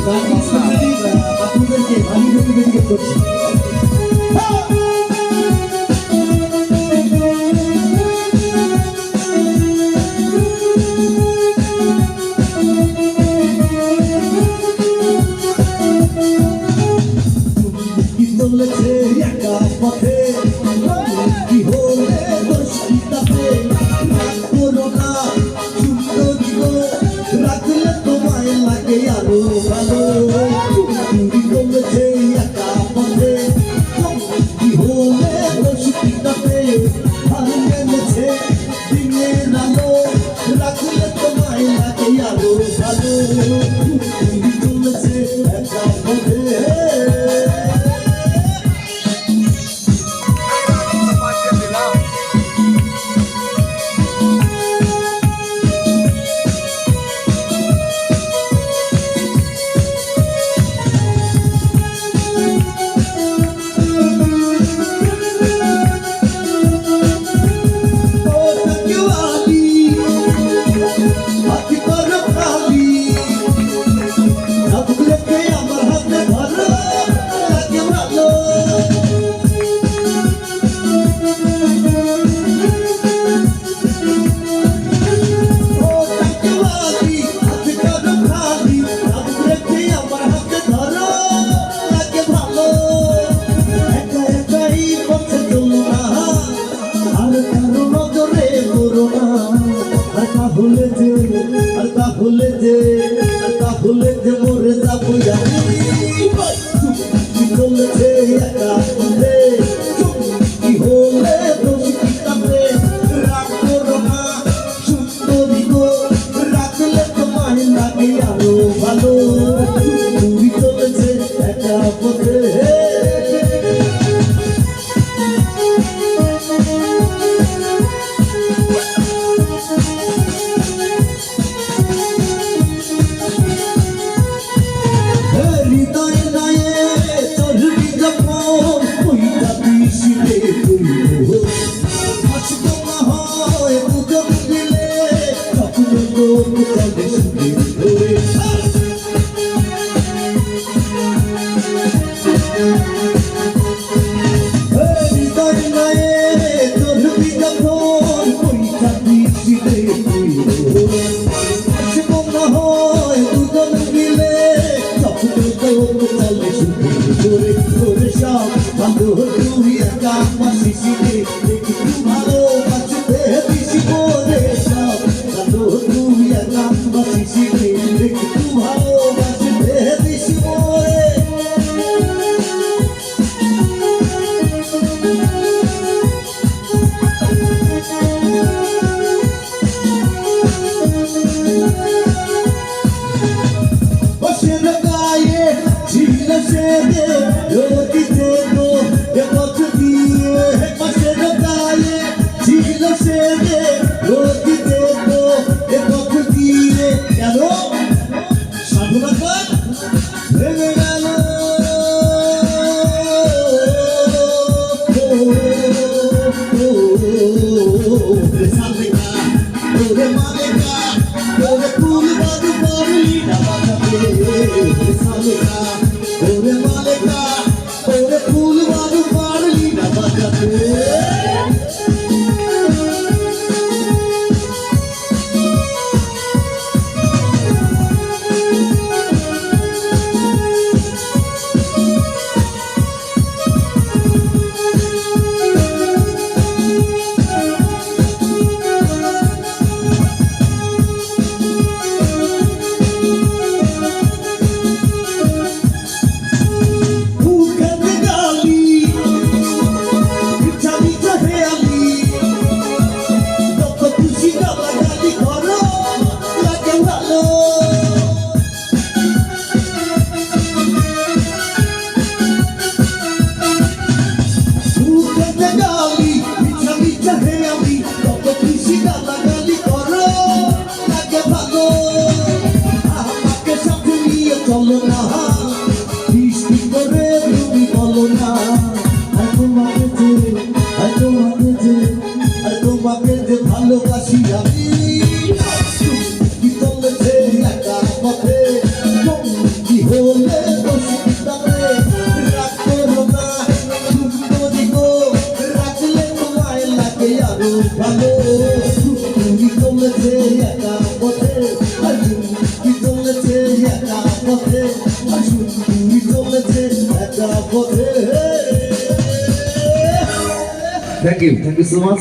গানটি স্পেশালি আপনাদেরকে ভালোভাবে ডেডিকেট করছি। চলেছে একা পথে কি হলে দোষিতাতে রাগ করো না সুন্দরী গো রাখলে তোমায় লাগে আরো ভালো তুমি চলেছে একা পথে কি হলে দোষিতাতে ভালো গেছে দিনের আলো রাখলে তোমায় লাগে আরো ভালো তুমি চলেছে একা পথে। ভুলে যে মরে যাবো চলেছে একা পথে কি হলে দোষিতাতে রাগ করো না সুন্দরী গো রাখলে তোমায় লাগে আরো ভালো তুমি চলেছে একা পথে। ভালোবাসি আমি কি চলেছে একা পথে কি ভালো তুমি চলেছে একা পথে তুমি চলেছে একা পথে তুমি চলেছে একা পথে। Thank you so much.